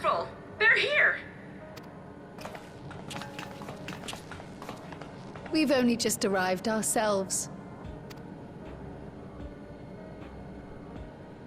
wonderful! They're here! We've only just arrived ourselves.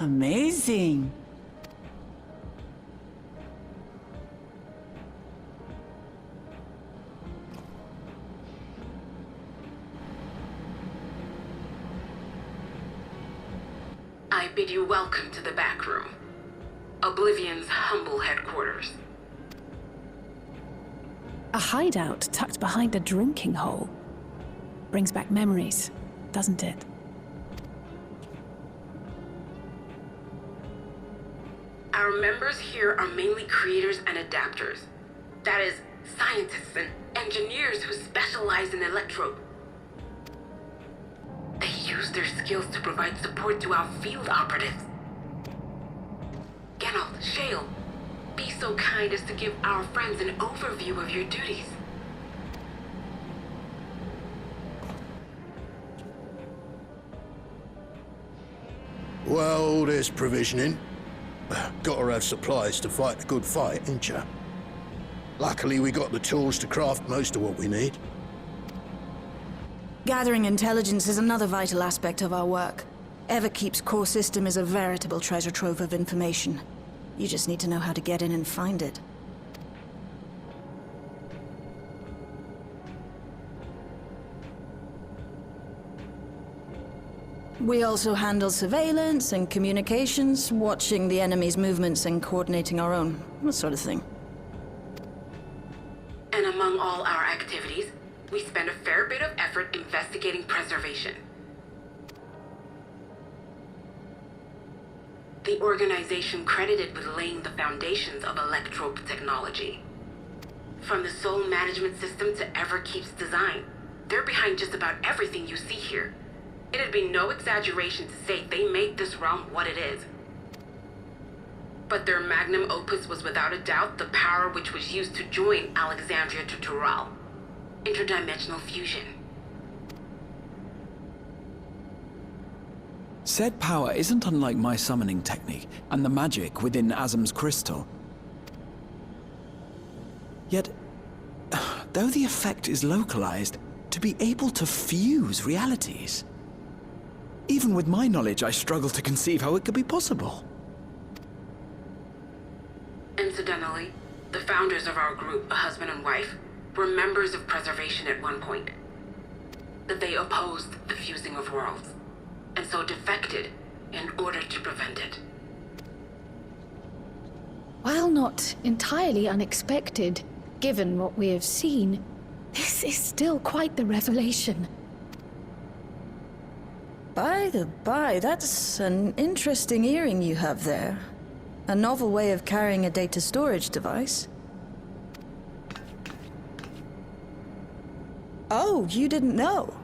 Amazing. I bid you welcome to the back room. Oblivion's humble headquarters. A hideout tucked behind a drinking hole. Brings back memories, doesn't it? Our members here are mainly creators and adapters. That is, scientists and engineers who specialize in electro. They use their skills to provide support to our field operatives. Geralt, Shale, be so kind as to give our friends an overview of your duties. Well, there's provisioning. Gotta have supplies to fight a good fight, ain't ya? Luckily, we got the tools to craft most of what we need. Gathering intelligence is another vital aspect of our work. Everkeep's core system is a veritable treasure trove of information. You just need to know how to get in and find it. We also handle surveillance and communications, watching the enemy's movements and coordinating our own, that sort of thing. And among all our activities, we spend a fair bit of effort investigating preservation. The organization credited with laying the foundations of electrope technology. From the soul management system to Everkeep's design, they're behind just about everything you see here. It'd be no exaggeration to say they made this realm what it is. But their magnum opus was without a doubt the power which was used to join Alexandria to Tural. Interdimensional fusion. Said power isn't unlike my summoning technique and the magic within Azam's crystal. Yet, though the effect is localized, to be able to fuse realities. Even with my knowledge, I struggle to conceive how it could be possible. Incidentally, the founders of our group, a husband and wife, were members of preservation at one point. That they opposed the fusing of worlds, and so defected in order to prevent it. While not entirely unexpected, given what we have seen, this is still quite the revelation. By the by, that's an interesting earring you have there. A novel way of carrying a data storage device. Oh, you didn't know?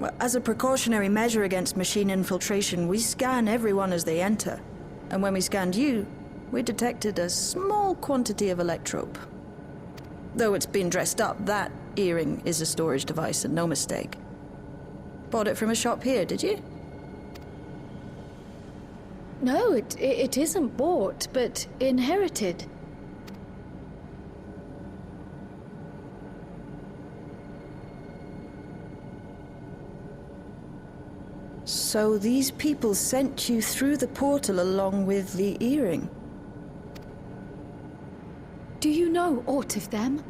Well, as a precautionary measure against machine infiltration, we scan everyone as they enter. And when we scanned you, we detected a small quantity of electrope. Though it's been dressed up, that earring is a storage device and no mistake. Bought it from a shop here, did you? No, it isn't bought, but inherited. So these people sent you through the portal along with the earring? Do you know aught of them?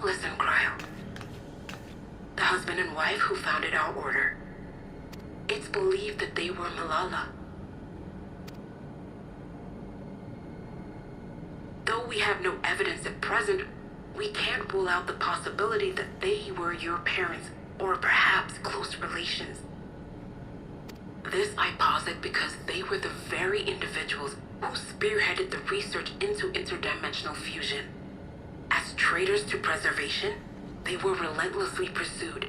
Listen, Cryo. The husband and wife who founded our order. It's believed that they were Malala. Though we have no evidence at present, we can't rule out the possibility that they were your parents, or perhaps close relations. This I posit because they were the very individuals who spearheaded the research into interdimensional fusion. As traitors to preservation, they were relentlessly pursued.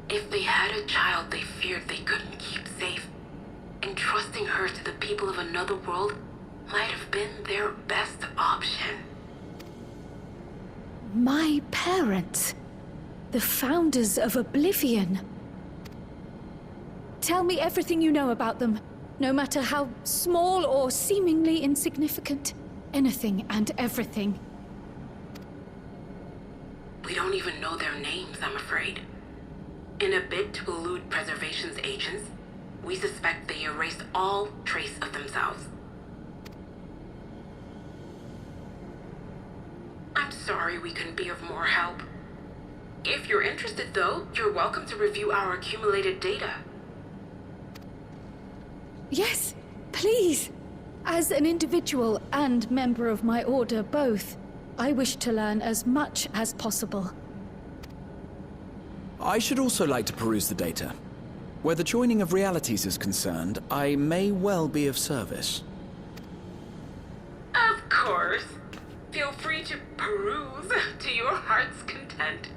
If they had a child they feared they couldn't keep safe, entrusting her to the people of another world might have been their best option. My parents, the founders of Oblivion. Tell me everything you know about them, no matter how small or seemingly insignificant. Anything and everything. We don't even know their names, I'm afraid. In a bid to elude preservation's agents, we suspect they erased all trace of themselves. I'm sorry we couldn't be of more help. If you're interested, though, you're welcome to review our accumulated data. Yes, please. As an individual and member of my order both, I wish to learn as much as possible. I should also like to peruse the data. Where the joining of realities is concerned, I may well be of service. Of course. Feel free to peruse to your heart's content.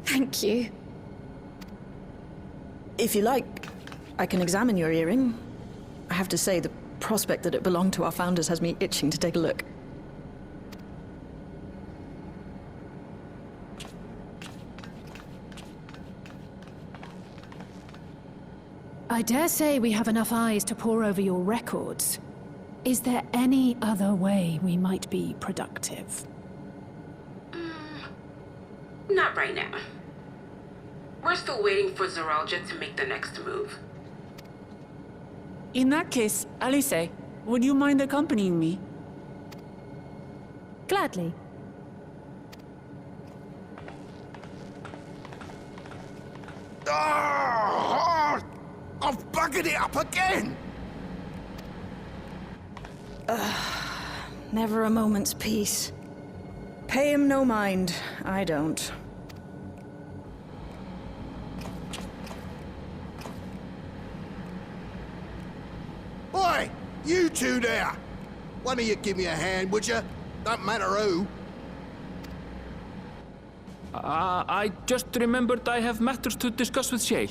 Thank you. If you like, I can examine your earring. I have to say, the prospect that it belonged to our founders has me itching to take a look. I dare say we have enough eyes to pore over your records. Is there any other way we might be productive? Not right now. We're still waiting for Zoralja to make the next move. In that case, Alice, would you mind accompanying me? Gladly. Ah! I've buggered it up again! Never a moment's peace. Pay him no mind. I don't. Oi! You two there! One of you give me a hand, would you? Don't matter who. I just remembered I have matters to discuss with Shale.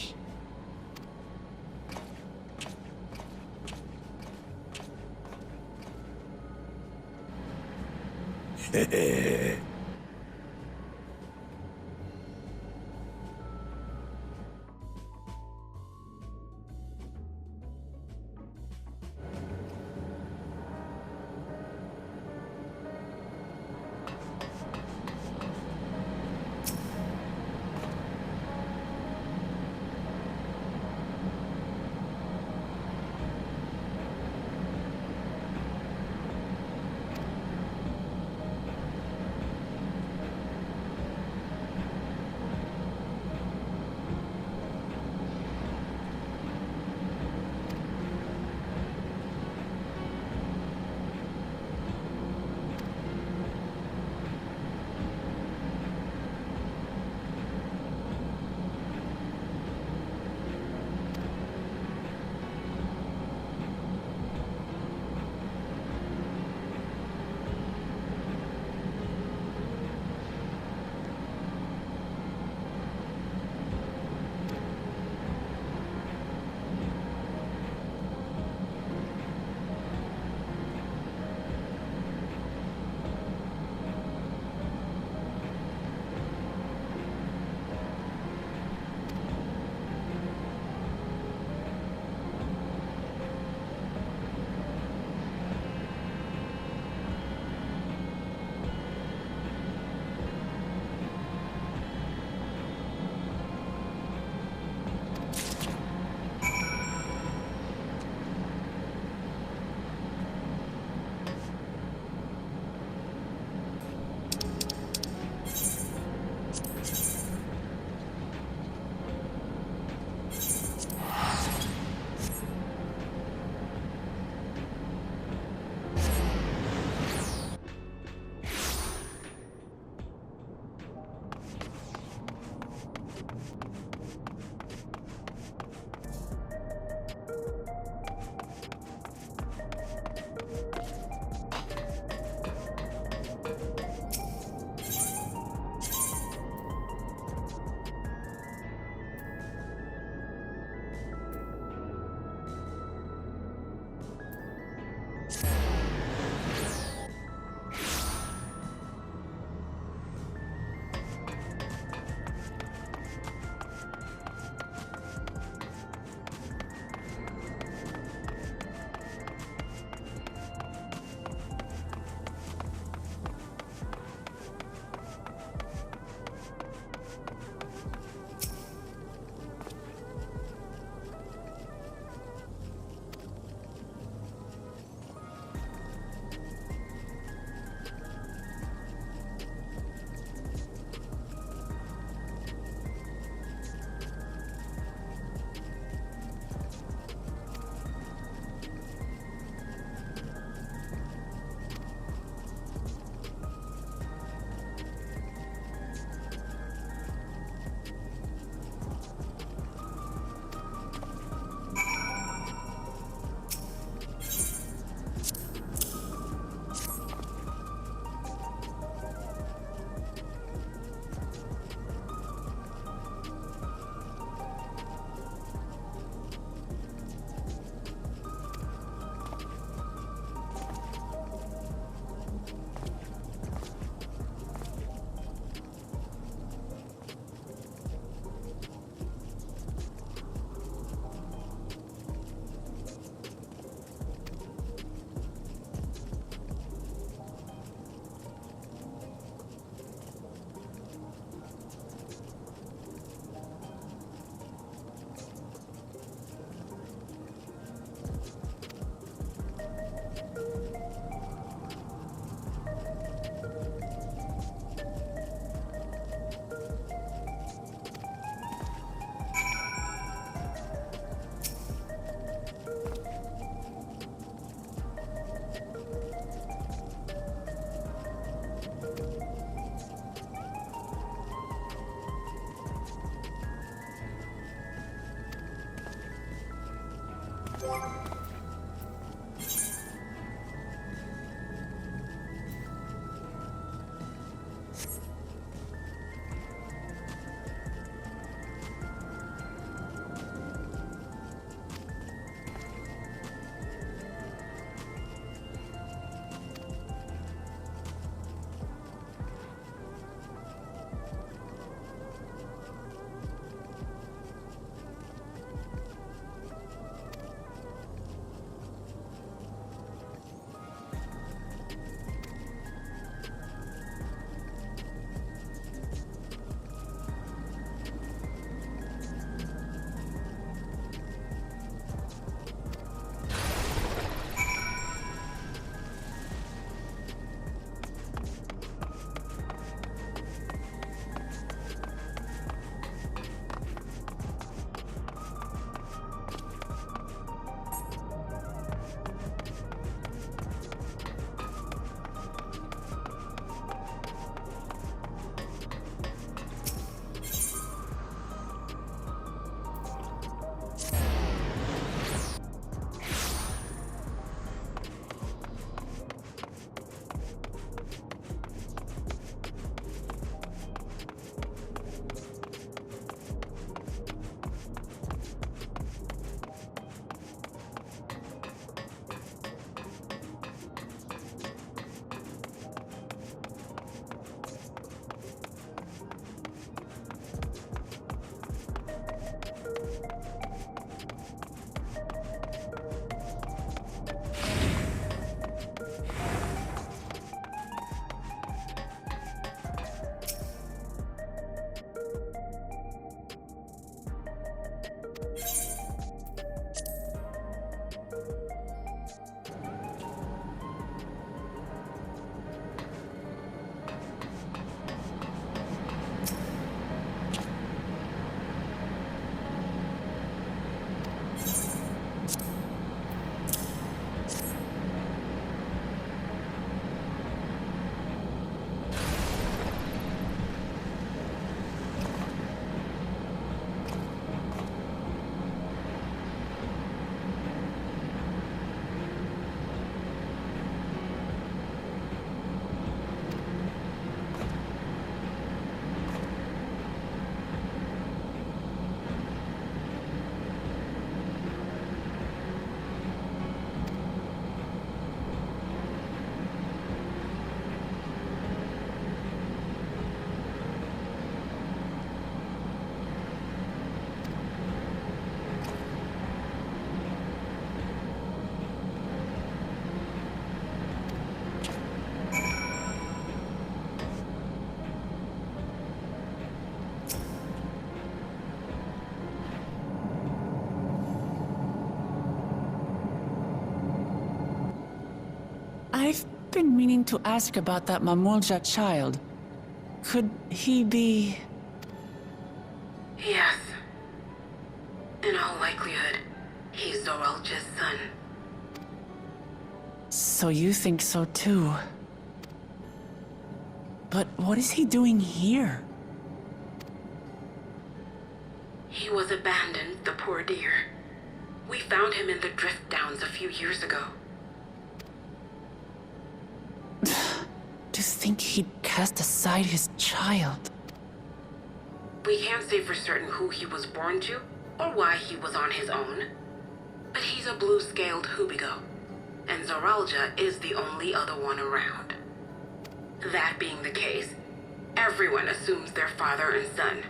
I've been meaning to ask about that Mamulja child. Could he be... Yes. In all likelihood, he's Zoralja's son. So you think so too? But what is he doing here? He was abandoned, the poor dear. We found him in the drift downs a few years ago. To think he'd cast aside his child. We can't say for certain who he was born to, or why he was on his own. But he's a blue-scaled Hubigo, and Zoralja is the only other one around. That being the case, everyone assumes they're father and son.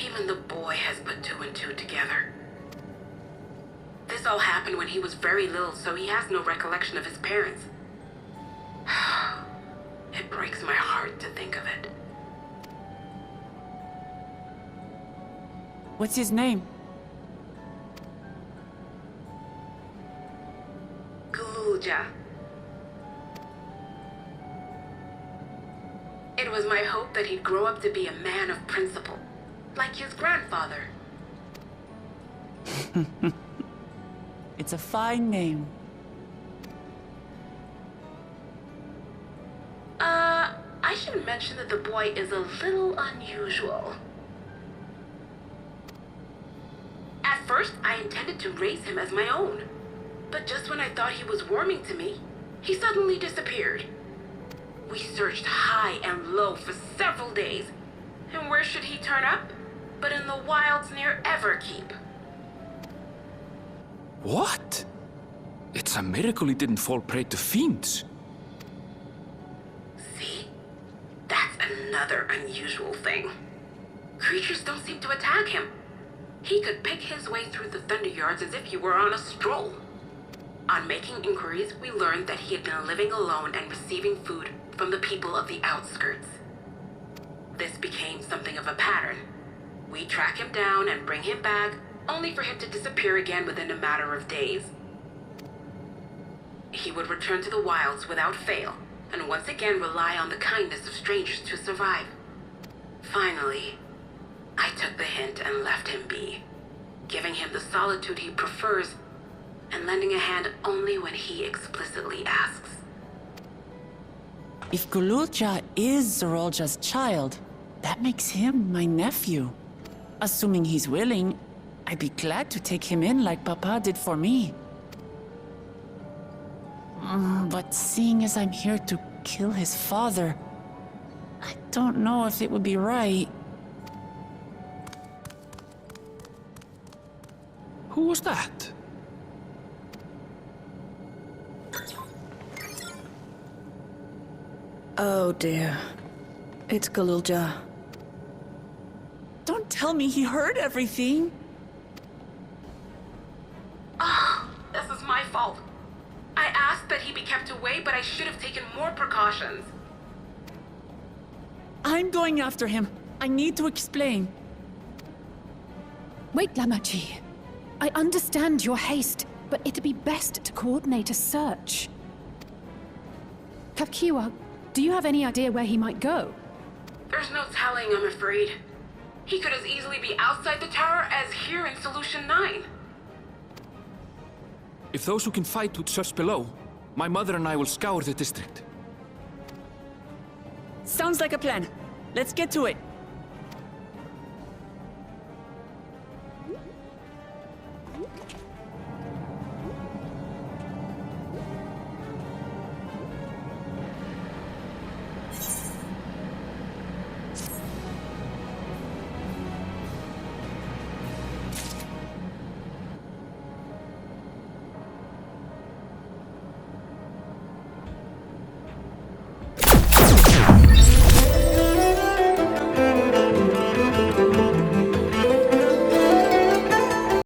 Even the boy has put two and two together. This all happened when he was very little, so he has no recollection of his parents. It breaks my heart to think of it. What's his name? Gululja. It was my hope that he'd grow up to be a man of principle, like his grandfather. It's a fine name. I should mention that the boy is a little unusual. At first, I intended to raise him as my own. But just when I thought he was warming to me, he suddenly disappeared. We searched high and low for several days, and where should he turn up? But in the wilds near Everkeep. What? It's a miracle he didn't fall prey to fiends. See? That's another unusual thing. Creatures don't seem to attack him. He could pick his way through the Thunderyards as if he were on a stroll. On making inquiries, we learned that he had been living alone and receiving food from the people of the outskirts. This became something of a pattern. We track him down and bring him back, only for him to disappear again within a matter of days. He would return to the wilds without fail, and once again rely on the kindness of strangers to survive. Finally, I took the hint and left him be, giving him the solitude he prefers and lending a hand only when he explicitly asks. If Gululja is Zorolja's child, that makes him my nephew. Assuming he's willing, I'd be glad to take him in like Papa did for me. But seeing as I'm here to kill his father, I don't know if it would be right. Who was that? Oh dear. It's Gululja. Don't tell me he heard everything. This is my fault. I asked that he be kept away, but I should have taken more precautions. I'm going after him. I need to explain. Wait, Lamachi. I understand your haste, but it'd be best to coordinate a search. Kapkiwa, do you have any idea where he might go? There's no telling, I'm afraid. He could as easily be outside the tower as here in Solution 9. If those who can fight would search below, my mother and I will scour the district. Sounds like a plan. Let's get to it.